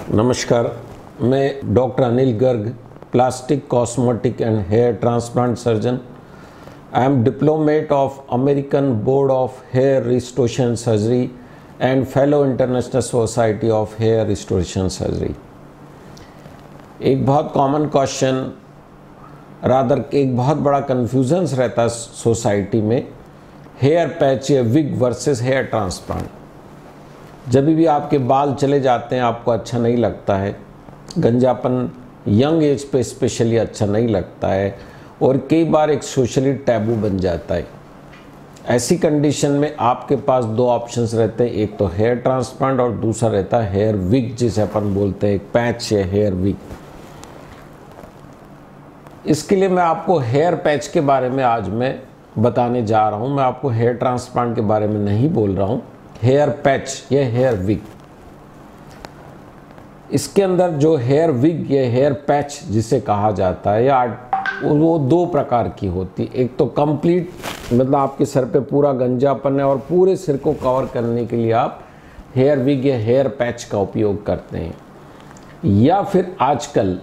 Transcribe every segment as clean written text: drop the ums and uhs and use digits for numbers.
नमस्कार, मैं doctor Anil Garg, plastic, cosmetic and hair transplant surgeon. I am diplomate of American board of hair restoration surgery and fellow international society of hair restoration surgery. एक बहुत common question, rather एक बहुत बड़ा confusions रहता है society में, हेयर पैच या wig versus hair transplant. जब भी आपके बाल चले जाते हैं आपको अच्छा नहीं लगता है, गंजापन यंग एज पे स्पेशली अच्छा नहीं लगता है और कई बार एक सोशली टैबू बन जाता है। ऐसी कंडीशन में आपके पास दो ऑप्शंस रहते हैं, एक तो हेयर ट्रांसप्लांट और दूसरा रहता है हेयर विग, जिसे अपन बोलते हैं पैच या हेयर विग। इसके लिए मैं आपको हेयर पैच के बारे में आज मैं बताने जा रहा हूँ। मैं आपको हेयर ट्रांसप्लांट के बारे में नहीं बोल रहा हूँ, हेयर पैच या हेयर विग। इसके अंदर जो हेयर विग या हेयर पैच जिसे कहा जाता है या वो दो प्रकार की होती है। एक तो कंप्लीट, मतलब आपके सर पे पूरा गंजापन है और पूरे सिर को कवर करने के लिए आप हेयर विग या हेयर पैच का उपयोग करते हैं, या फिर आजकल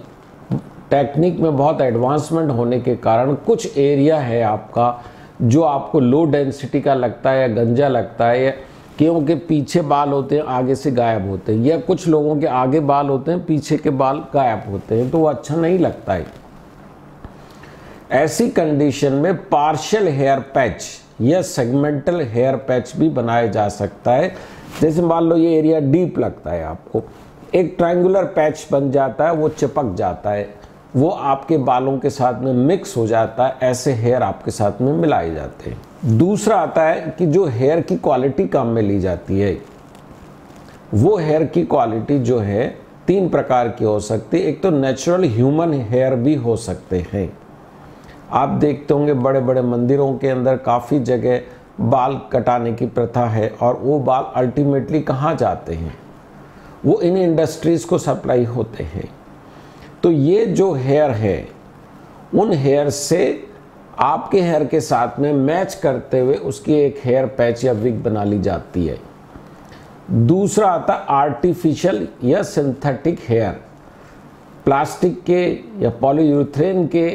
टेक्निक में बहुत एडवांसमेंट होने के कारण कुछ एरिया है आपका जो आपको लो डेंसिटी का लगता है या गंजा लगता है, या क्योंकि पीछे बाल होते हैं आगे से गायब होते हैं, या कुछ लोगों के आगे बाल होते हैं पीछे के बाल गायब होते हैं, तो वो अच्छा नहीं लगता है। ऐसी कंडीशन में पार्शियल हेयर पैच या सेगमेंटल हेयर पैच भी बनाया जा सकता है। जैसे मान लो ये एरिया डीप लगता है आपको, एक ट्रायंगुलर पैच बन जाता है, वो चिपक जाता है, वो आपके बालों के साथ में मिक्स हो जाता है, ऐसे हेयर आपके साथ में मिलाए जाते हैं। दूसरा आता है कि जो हेयर की क्वालिटी काम में ली जाती है, वो हेयर की क्वालिटी जो है तीन प्रकार की हो सकती है। एक तो नेचुरल ह्यूमन हेयर भी हो सकते हैं। आप देखते होंगे बड़े बड़े मंदिरों के अंदर काफ़ी जगह बाल कटाने की प्रथा है, और वो बाल अल्टीमेटली कहाँ जाते हैं, वो इन इंडस्ट्रीज़ को सप्लाई होते हैं। तो ये जो हेयर है, उन हेयर से आपके हेयर के साथ में मैच करते हुए उसकी एक हेयर पैच या विग बना ली जाती है। दूसरा आता आर्टिफिशियल या सिंथेटिक हेयर, प्लास्टिक के या पॉलीयूरेथेन के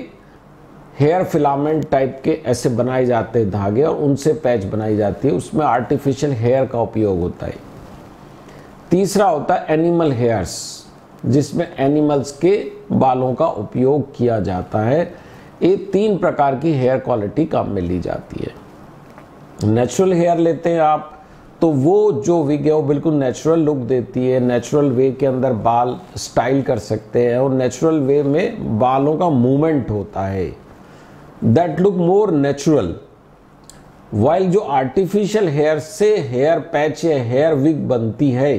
हेयर फिलामेंट टाइप के ऐसे बनाए जाते हैं धागे, और उनसे पैच बनाई जाती है, उसमें आर्टिफिशियल हेयर का उपयोग होता है। तीसरा होता है एनिमल हेयर्स, जिसमें एनिमल्स के बालों का उपयोग किया जाता है। ये तीन प्रकार की हेयर क्वालिटी काम में ली जाती है। नेचुरल हेयर लेते हैं आप, तो वो जो विग है वो बिल्कुल नेचुरल लुक देती है, नेचुरल वे के अंदर बाल स्टाइल कर सकते हैं और नेचुरल वे में बालों का मूवमेंट होता है, that look more natural. While जो आर्टिफिशियल हेयर से हेयर पैच या हेयर विग बनती है,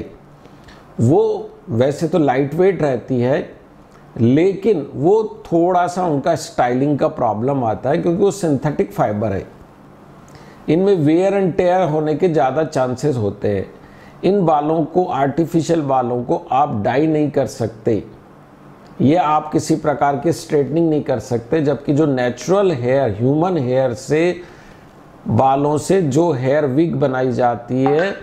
वो वैसे तो लाइट वेट रहती है, लेकिन वो थोड़ा सा उनका स्टाइलिंग का प्रॉब्लम आता है, क्योंकि वो सिंथेटिक फाइबर है। इनमें वेयर एंड टेयर होने के ज़्यादा चांसेस होते हैं। इन बालों को, आर्टिफिशियल बालों को आप डाई नहीं कर सकते, ये आप किसी प्रकार की स्ट्रेटनिंग नहीं कर सकते, जबकि जो नेचुरल हेयर, ह्यूमन हेयर से, बालों से जो हेयर विग बनाई जाती है,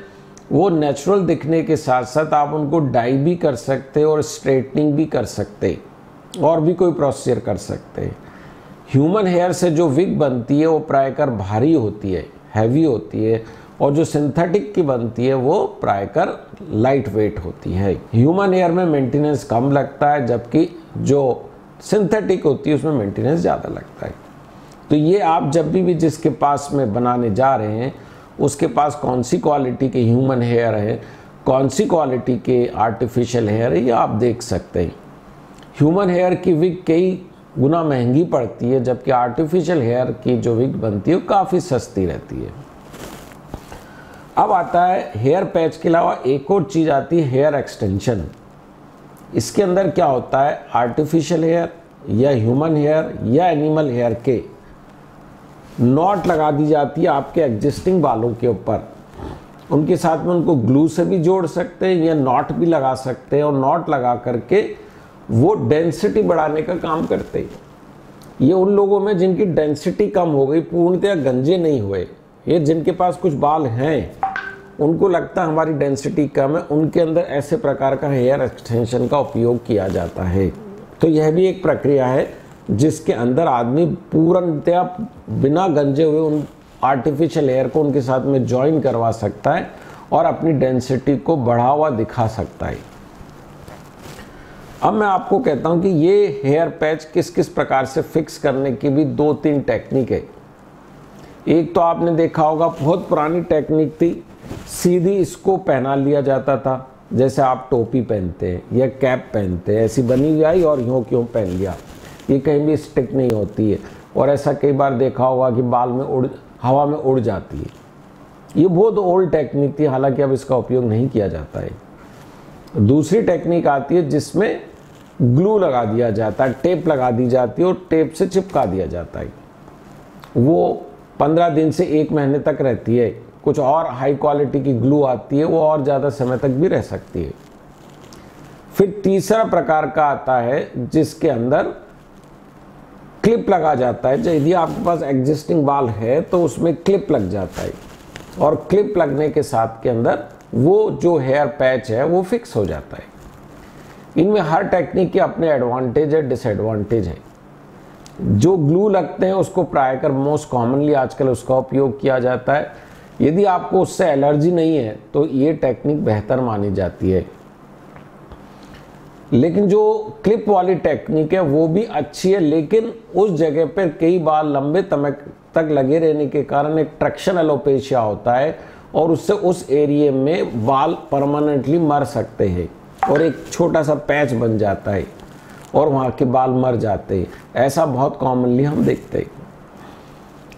वो नेचुरल दिखने के साथ साथ आप उनको डाई भी कर सकते और स्ट्रेटनिंग भी कर सकते और भी कोई प्रोसीजर कर सकते। ह्यूमन हेयर से जो विग बनती है वो प्रायकर भारी होती है, हैवी होती है, और जो सिंथेटिक की बनती है वो प्रायकर लाइट वेट होती है। ह्यूमन हेयर में मेंटेनेंस कम लगता है, जबकि जो सिंथेटिक होती है उसमें मेंटेनेंस ज़्यादा लगता है। तो ये आप जब भी जिसके पास में बनाने जा रहे हैं, उसके पास कौन सी क्वालिटी के ह्यूमन हेयर है, कौन सी क्वालिटी के आर्टिफिशियल हेयर है, ये आप देख सकते हैं। ह्यूमन हेयर की विग कई गुना महंगी पड़ती है, जबकि आर्टिफिशियल हेयर की जो विग बनती है वो काफ़ी सस्ती रहती है। अब आता है हेयर पैच के अलावा एक और चीज़ आती है, हेयर एक्सटेंशन। इसके अंदर क्या होता है, आर्टिफिशियल हेयर या ह्यूमन हेयर या एनिमल हेयर के नॉट लगा दी जाती है आपके एग्जिस्टिंग बालों के ऊपर। उनके साथ में उनको ग्लू से भी जोड़ सकते हैं या नॉट भी लगा सकते हैं, और नॉट लगा करके वो डेंसिटी बढ़ाने का काम करते हैं। ये उन लोगों में जिनकी डेंसिटी कम हो गई, पूर्णतः गंजे नहीं हुए, ये जिनके पास कुछ बाल हैं उनको लगता है हमारी डेंसिटी कम है, उनके अंदर ऐसे प्रकार का हेयर एक्सटेंशन का उपयोग किया जाता है। तो यह भी एक प्रक्रिया है जिसके अंदर आदमी पूर्णतया बिना गंजे हुए उन आर्टिफिशियल हेयर को उनके साथ में ज्वाइन करवा सकता है और अपनी डेंसिटी को बढ़ा हुआ दिखा सकता है। अब मैं आपको कहता हूं कि ये हेयर पैच किस किस प्रकार से फिक्स करने की भी 2-3 टेक्निक है। एक तो आपने देखा होगा, बहुत पुरानी टेक्निक थी, सीधी इसको पहना लिया जाता था, जैसे आप टोपी पहनते हैं या कैप पहनते हैं, ऐसी बनी हुई आई और यूँ क्यों पहन लिया, ये कहीं भी स्टिक नहीं होती है। और ऐसा कई बार देखा होगा कि बाल में हवा में उड़ जाती है। ये बहुत ओल्ड टेक्निक थी, हालांकि अब इसका उपयोग नहीं किया जाता है। दूसरी टेक्निक आती है जिसमें ग्लू लगा दिया जाता है, टेप लगा दी जाती है और टेप से चिपका दिया जाता है। वो 15 दिन से 1 महीने तक रहती है। कुछ और हाई क्वालिटी की ग्लू आती है, वो और ज़्यादा समय तक भी रह सकती है। फिर तीसरा प्रकार का आता है जिसके अंदर क्लिप लगा जाता है। यदि आपके पास एग्जिस्टिंग बाल है तो उसमें क्लिप लग जाता है और क्लिप लगने के साथ के अंदर वो जो हेयर पैच है वो फिक्स हो जाता है। इनमें हर टेक्निक के अपने एडवांटेज है, डिसएडवांटेज है। जो ग्लू लगते हैं उसको प्रायकर मोस्ट कॉमनली आजकल उसका उपयोग किया जाता है। यदि आपको उससे एलर्जी नहीं है तो ये टेक्निक बेहतर मानी जाती है। लेकिन जो क्लिप वाली टेक्निक है वो भी अच्छी है, लेकिन उस जगह पर कई बार लंबे समय तक लगे रहने के कारण एक ट्रैक्शन एलोपेशिया होता है और उससे उस एरिया में बाल परमानेंटली मर सकते हैं और एक छोटा सा पैच बन जाता है और वहाँ के बाल मर जाते हैं। ऐसा बहुत कॉमनली हम देखते हैं।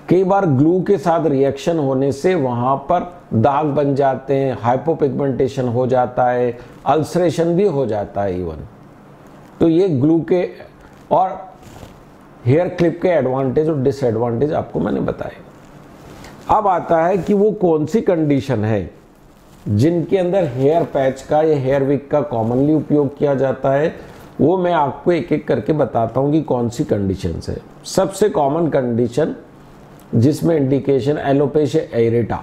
कई बार ग्लू के साथ रिएक्शन होने से वहाँ पर दाग बन जाते हैं, हाइपोपिगमेंटेशन हो जाता है, अल्सरेशन भी हो जाता है इवन। तो ये ग्लू के और हेयर क्लिप के एडवांटेज और डिसएडवांटेज आपको मैंने बताए। अब आता है कि वो कौन सी कंडीशन है जिनके अंदर हेयर पैच का या हेयर विक का कॉमनली उपयोग किया जाता है। वो मैं आपको एक एक करके बताता हूँ कि कौन सी कंडीशंस है। सबसे कॉमन कंडीशन जिसमें indication alopecia areata.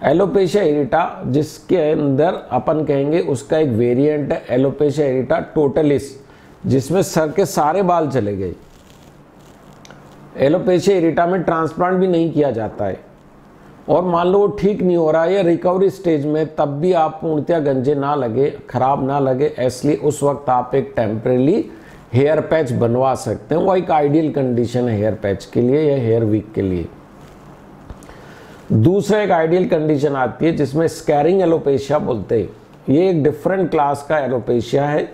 Alopecia areata जिसके अंदर अपन कहेंगे उसका एक वेरिएंट है एलोपेशिया एरेटा टोटलिस, जिसमें सर के सारे बाल चले गए। एलोपेशिया एरेटा में ट्रांसप्लांट भी नहीं किया जाता है और मान लो वो ठीक नहीं हो रहा है या रिकवरी स्टेज में, तब भी आप पूर्णतया गंजे ना लगे, खराब ना लगे, इसलिए उस वक्त आप एक टेम्परेरी हेयर पैच बनवा सकते हैं। वो एक आइडियल कंडीशन है हेयर पैच के लिए या हेयर विक के लिए। दूसरा एक आइडियल कंडीशन आती है जिसमें स्कैरिंग एलोपेशिया बोलते हैं। ये एक डिफरेंट क्लास का एलोपेशिया है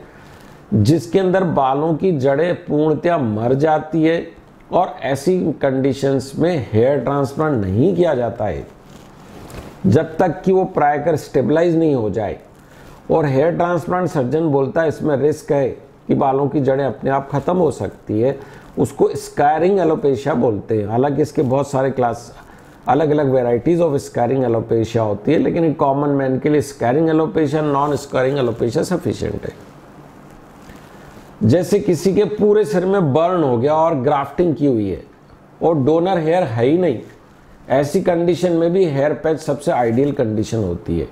जिसके अंदर बालों की जड़ें पूर्णतया मर जाती है और ऐसी कंडीशंस में हेयर ट्रांसप्लांट नहीं किया जाता है जब तक कि वो प्रायकर स्टेबलाइज नहीं हो जाए। और हेयर ट्रांसप्लांट सर्जन बोलता है इसमें रिस्क है कि बालों की जड़ें अपने आप खत्म हो सकती है। उसको स्कैरिंग एलोपेशिया बोलते हैं। हालांकि इसके बहुत सारे क्लास अलग अलग वेराइटीज ऑफ स्कैरिंग एलोपेशिया होती है, लेकिन एक कॉमन मैन के लिए scaring alopecia, non scaring alopecia sufficient है। जैसे किसी के पूरे सिर में बर्न हो गया और ग्राफ्टिंग की हुई है और डोनर हेयर है ही नहीं, ऐसी कंडीशन में भी हेयर पैच सबसे आइडियल कंडीशन होती है।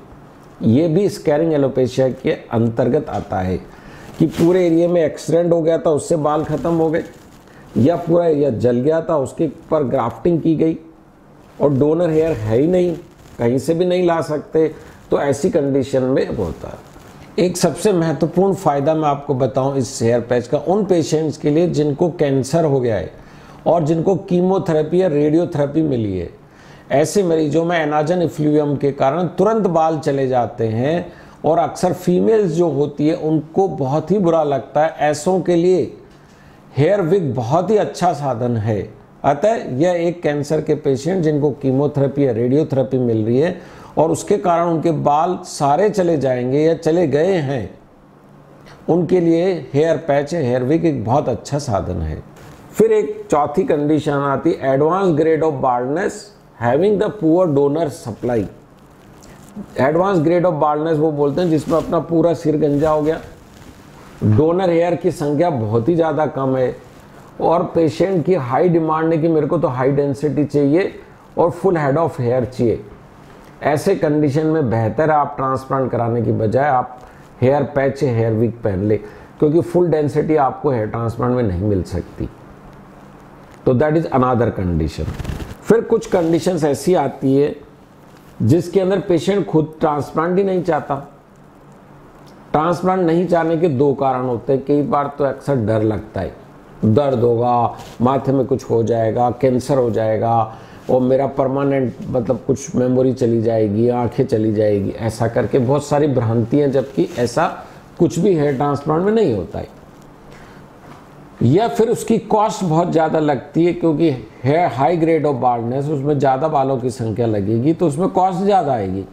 ये भी स्कैरिंग एलोपेशिया के अंतर्गत आता है कि पूरे एरिया में एक्सीडेंट हो गया था, उससे बाल खत्म हो गए, या पूरा एरिया जल गया था, उसके पर ग्राफ्टिंग की गई और डोनर हेयर है ही नहीं, कहीं से भी नहीं ला सकते, तो ऐसी कंडीशन में होता है। एक सबसे महत्वपूर्ण फ़ायदा मैं आपको बताऊं इस हेयर पैच का उन पेशेंट्स के लिए जिनको कैंसर हो गया है और जिनको कीमोथेरेपी या रेडियोथेरेपी मिली है। ऐसे मरीजों में एनाजन इफ्लूवियम के कारण तुरंत बाल चले जाते हैं और अक्सर फीमेल्स जो होती है उनको बहुत ही बुरा लगता है। ऐसों के लिए हेयर विग बहुत ही अच्छा साधन है। अतः यह एक कैंसर के पेशेंट जिनको कीमोथेरेपी या रेडियोथेरेपी मिल रही है और उसके कारण उनके बाल सारे चले जाएंगे या चले गए हैं, उनके लिए हेयर पैच, हेयर विग एक बहुत अच्छा साधन है। फिर एक चौथी कंडीशन आती है advance grade of baldness having the poor donor supply. Advance grade of baldness वो बोलते हैं जिसमें अपना पूरा सिर गंजा हो गया, डोनर हेयर की संख्या बहुत ही ज़्यादा कम है और पेशेंट की हाई डिमांड है कि मेरे को तो हाई डेंसिटी चाहिए और फुल हेड ऑफ हेयर चाहिए। ऐसे कंडीशन में बेहतर है आप ट्रांसप्लांट कराने की बजाय आप हेयर पैच या हेयर विग पहन ले, क्योंकि फुल डेंसिटी आपको हेयर ट्रांसप्लांट में नहीं मिल सकती। तो दैट इज अनदर कंडीशन। फिर कुछ कंडीशंस ऐसी आती है जिसके अंदर पेशेंट खुद ट्रांसप्लांट ही नहीं चाहता। ट्रांसप्लांट नहीं चाहने के दो कारण होते हैं। कई बार तो अक्सर डर लगता है, दर्द होगा, माथे में कुछ हो जाएगा, कैंसर हो जाएगा और मेरा परमानेंट मतलब कुछ मेमोरी चली जाएगी, आंखें चली जाएगी, ऐसा करके बहुत सारी भ्रांतियां, जबकि ऐसा कुछ भी हेयर ट्रांसप्लांट में नहीं होता है। या फिर उसकी कॉस्ट बहुत ज़्यादा लगती है, क्योंकि hair high grade of baldness, उसमें ज़्यादा बालों की संख्या लगेगी तो उसमें कॉस्ट ज़्यादा आएगी।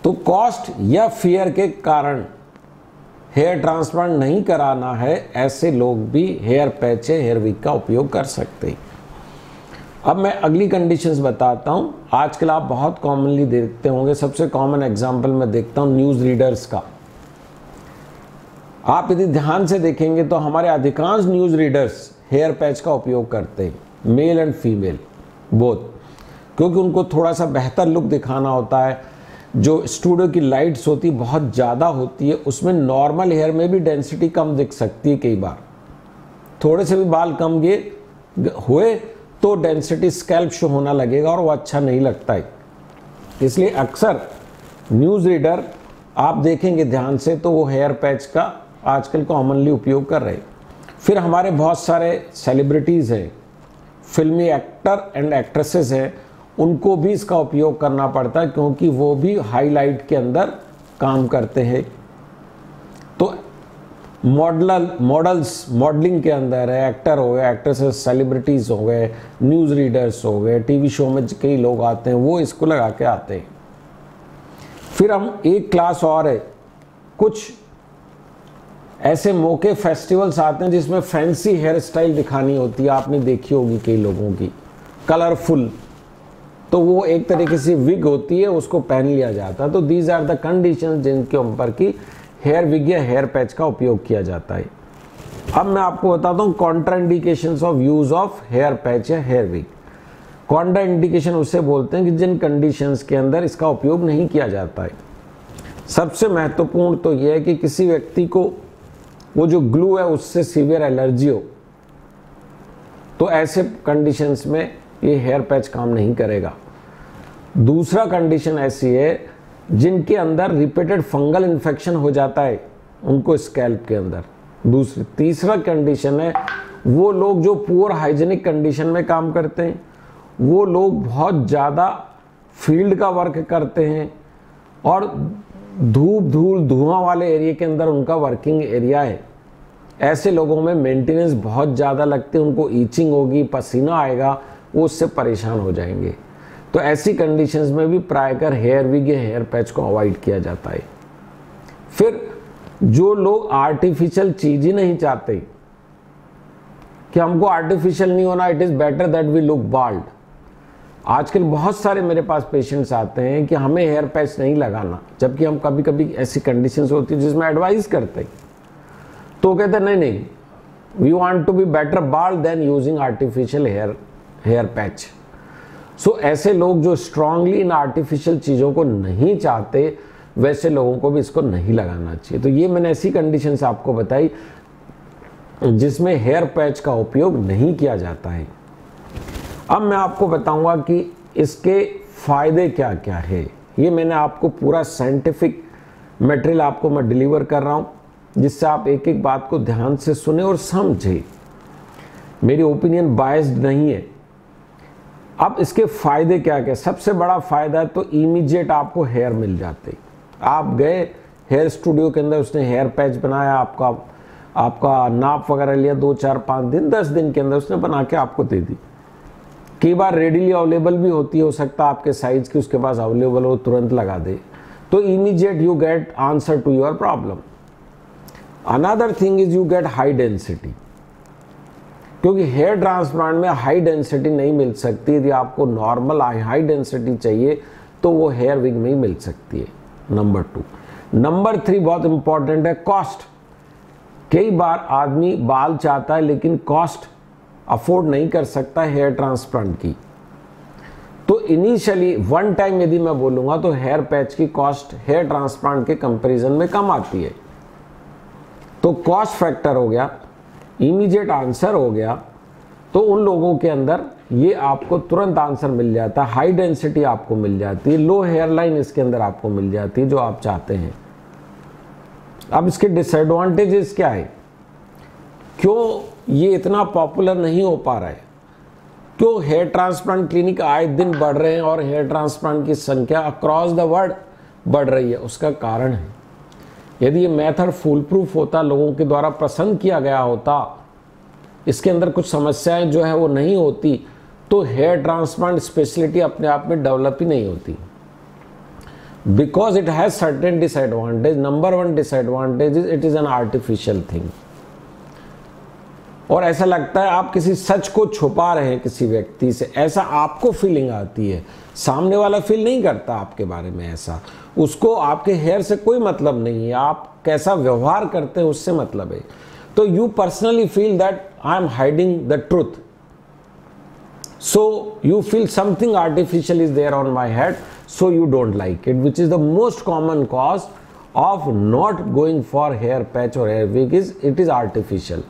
तो कॉस्ट या फियर के कारण हेयर ट्रांसप्लांट नहीं कराना है, ऐसे लोग भी हेयर पैच हेयर विग का उपयोग कर सकते हैं। अब मैं अगली कंडीशंस बताता हूं। आजकल आप बहुत कॉमनली देखते होंगे, सबसे कॉमन एग्जांपल मैं देखता हूं न्यूज़ रीडर्स का। आप यदि ध्यान से देखेंगे तो हमारे अधिकांश न्यूज़ रीडर्स हेयर पैच का उपयोग करते हैं, मेल एंड फीमेल बोथ, क्योंकि उनको थोड़ा सा बेहतर लुक दिखाना होता है। जो स्टूडियो की लाइट्स होती बहुत ज़्यादा होती है, उसमें नॉर्मल हेयर में भी डेंसिटी कम दिख सकती है। कई बार थोड़े से भी बाल कम हुए तो डेंसिटी स्कैल्प शो होना लगेगा और वो अच्छा नहीं लगता है। इसलिए अक्सर न्यूज़ रीडर आप देखेंगे ध्यान से तो वो हेयर पैच का आजकल कॉमनली उपयोग कर रहे हैं। फिर हमारे बहुत सारे सेलिब्रिटीज़ हैं, फिल्मी एक्टर एंड एक्ट्रेसेस हैं, उनको भी इसका उपयोग करना पड़ता है, क्योंकि वो भी हाईलाइट के अंदर काम करते हैं। तो मॉडलिंग के अंदर है, एक्टर हो गए, एक्ट्रेसेस, सेलिब्रिटीज़ हो गए, न्यूज़ रीडर्स हो गए, टीवी शो में कई लोग आते हैं, वो इसको लगा के आते हैं। फिर हम एक क्लास और है, कुछ ऐसे मौके फेस्टिवल्स आते हैं जिसमें फैंसी हेयर स्टाइल दिखानी होती है, आपने देखी होगी कई लोगों की, कलरफुल, तो वो एक तरीके से विग होती है, उसको पहन लिया जाता है। तो दीज आर द कंडीशंस जिनके ऊपर की हेयर विग या हेयर पैच का उपयोग किया जाता है। अब मैं आपको बताता हूँ contraindications of use of hair patch या हेयर विग। कॉन्ट्राइंडिकेशन उससे बोलते हैं कि जिन कंडीशंस के अंदर इसका उपयोग नहीं किया जाता है। सबसे महत्वपूर्ण तो यह है कि किसी व्यक्ति को वो जो ग्लू है उससे सीवियर एलर्जी हो, तो ऐसे कंडीशंस में ये हेयर पैच काम नहीं करेगा। दूसरा कंडीशन ऐसी है जिनके अंदर रिपीटेड फंगल इन्फेक्शन हो जाता है उनको स्कैल्प के अंदर। तीसरा कंडीशन है वो लोग जो पुअर हाइजीनिक कंडीशन में काम करते हैं, वो लोग बहुत ज़्यादा फील्ड का वर्क करते हैं और धूप धूल धुआं वाले एरिया के अंदर उनका वर्किंग एरिया है। ऐसे लोगों में मेंटेनेंस बहुत ज़्यादा लगती है, उनको ईचिंग होगी, पसीना आएगा, वो उससे परेशान हो जाएंगे। तो ऐसी कंडीशंस में भी प्रायकर हेयर विग या हेयर पैच को अवॉइड किया जाता है। फिर जो लोग आर्टिफिशियल चीज ही नहीं चाहते कि हमको आर्टिफिशियल नहीं होना, it is better that we look bald. आजकल बहुत सारे मेरे पास पेशेंट्स आते हैं कि हमें हेयर पैच नहीं लगाना, जबकि हम कभी कभी ऐसी कंडीशंस होती है जिसमें एडवाइस करते हैं, तो कहते हैं नहीं, we want to be better bald than using artificial hair patch. So ऐसे लोग जो स्ट्रांगली इन आर्टिफिशियल चीज़ों को नहीं चाहते, वैसे लोगों को भी इसको नहीं लगाना चाहिए। तो ये मैंने ऐसी कंडीशंस आपको बताई जिसमें हेयर पैच का उपयोग नहीं किया जाता है। अब मैं आपको बताऊंगा कि इसके फायदे क्या क्या है। ये मैंने आपको पूरा साइंटिफिक मटेरियल आपको मैं डिलीवर कर रहा हूं, जिससे आप एक एक बात को ध्यान से सुने और समझे। मेरी ओपिनियन बायस्ड नहीं है। अब इसके फायदे क्या क्या? सबसे बड़ा फायदा है तो इमीडिएट आपको हेयर मिल जाते। आप गए हेयर स्टूडियो के अंदर, उसने हेयर पैच बनाया, आपका नाप वगैरह लिया, 2 4 5 दिन 10 दिन के अंदर उसने बना के आपको दे दी। कई बार रेडीली अवेलेबल भी होती, हो सकता है आपके साइज की उसके पास अवेलेबल हो, तुरंत लगा दे। तो immediate you get answer to your problem. Another thing is you get high density, क्योंकि हेयर ट्रांसप्लांट में हाई डेंसिटी नहीं मिल सकती। यदि आपको नॉर्मल हाई डेंसिटी चाहिए तो वो हेयर विग में ही मिल सकती है। नंबर 2। नंबर 3 बहुत इंपॉर्टेंट है, कॉस्ट। कई बार आदमी बाल चाहता है लेकिन कॉस्ट अफोर्ड नहीं कर सकता हेयर ट्रांसप्लांट की, तो इनिशियली वन टाइम यदि मैं बोलूँगा तो हेयर पैच की कॉस्ट हेयर ट्रांसप्लांट के कंपैरिजन में कम आती है। तो कॉस्ट फैक्टर हो गया, इमीडिएट आंसर हो गया, तो उन लोगों के अंदर ये आपको तुरंत आंसर मिल जाता है। हाई डेंसिटी आपको मिल जाती है, लो हेयर लाइन इसके अंदर आपको मिल जाती है जो आप चाहते हैं। अब इसके डिसएडवांटेजेस क्या है, क्यों ये इतना पॉपुलर नहीं हो पा रहा है, क्यों हेयर ट्रांसप्लांट क्लिनिक आए दिन बढ़ रहे हैं और हेयर ट्रांसप्लांट की संख्या अक्रॉस द वर्ल्ड बढ़ रही है, उसका कारण है यदि ये मेथड फुल प्रूफ होता, लोगों के द्वारा पसंद किया गया होता, इसके अंदर कुछ समस्याएं जो है वो नहीं होती, तो हेयर ट्रांसप्लांट स्पेशलिटी अपने आप में डेवलप ही नहीं होती। Because it has certain disadvantage. Number one disadvantage is it is an artificial thing. और ऐसा लगता है आप किसी सच को छुपा रहे हैं किसी व्यक्ति से, ऐसा आपको फीलिंग आती है। सामने वाला फील नहीं करता आपके बारे में ऐसा, उसको आपके हेयर से कोई मतलब नहीं है, आप कैसा व्यवहार करते हैं उससे मतलब है। तो you personally feel that I am hiding the truth, so you feel something artificial is there on my head, so you don't like it, which is the most common cause of not going for hair patch और hair wig is it is artificial.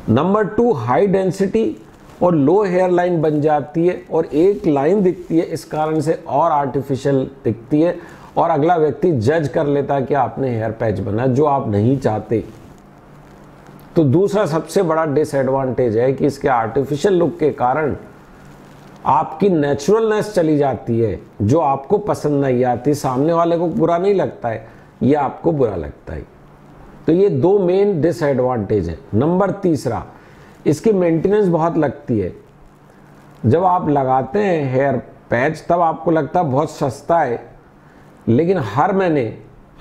Number two, high density और low hair line बन जाती है और एक line दिखती है, इस कारण से और आर्टिफिशियल दिखती है और अगला व्यक्ति जज कर लेता है कि आपने हेयर पैच बना जो आप नहीं चाहते। तो दूसरा सबसे बड़ा डिसएडवांटेज है कि इसके आर्टिफिशियल लुक के कारण आपकी नेचुरलनेस चली जाती है जो आपको पसंद नहीं आती। सामने वाले को बुरा नहीं लगता है, ये आपको बुरा लगता है। तो ये दो मेन डिसएडवांटेज है। नंबर तीसरा, इसकी मेंटेनेंस बहुत लगती है। जब आप लगाते हैं हेयर पैच तब आपको लगता है बहुत सस्ता है, लेकिन हर महीने,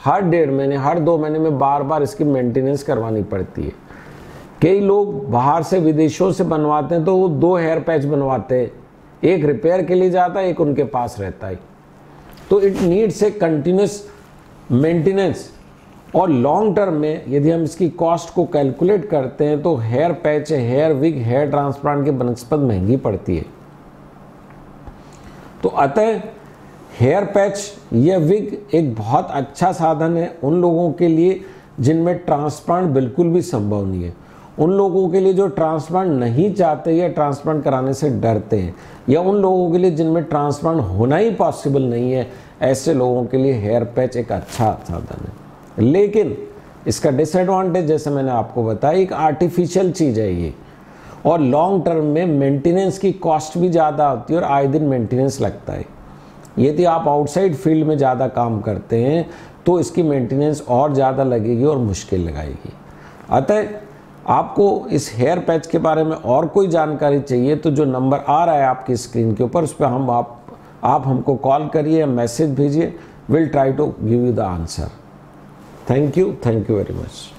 हर 1.5 महीने, हर 2 महीने में बार बार इसकी मेंटेनेंस करवानी पड़ती है। कई लोग बाहर से विदेशों से बनवाते हैं तो वो 2 हेयर पैच बनवाते हैं, एक रिपेयर के लिए जाता है, एक उनके पास रहता है। तो it needs a continuous maintenance. और लॉन्ग टर्म में यदि हम इसकी कॉस्ट को कैलकुलेट करते हैं तो hair patch, hair wig, hair transplant की बनस्पत महंगी पड़ती है। तो अतः हेयर पैच या विग एक बहुत अच्छा साधन है उन लोगों के लिए जिनमें ट्रांसप्लांट बिल्कुल भी संभव नहीं है, उन लोगों के लिए जो ट्रांसप्लांट नहीं चाहते या ट्रांसप्लांट कराने से डरते हैं, या उन लोगों के लिए जिनमें ट्रांसप्लांट होना ही पॉसिबल नहीं है, ऐसे लोगों के लिए हेयर पैच एक अच्छा साधन है। लेकिन इसका डिसएडवांटेज जैसे मैंने आपको बताया, एक आर्टिफिशियल चीज़ है ये, और लॉन्ग टर्म में मेंटेनेंस की कॉस्ट भी ज़्यादा होती है और आए दिन मेंटेनेंस लगता है। यदि आप आउटसाइड फील्ड में ज़्यादा काम करते हैं तो इसकी मेंटेनेंस और ज़्यादा लगेगी और मुश्किल लगाएगी। अतः आपको इस हेयर पैच के बारे में और कोई जानकारी चाहिए तो जो नंबर आ रहा है आपकी स्क्रीन के ऊपर, उस पर आप हमको कॉल करिए या मैसेज भेजिए, will try to give you the answer. Thank you very much.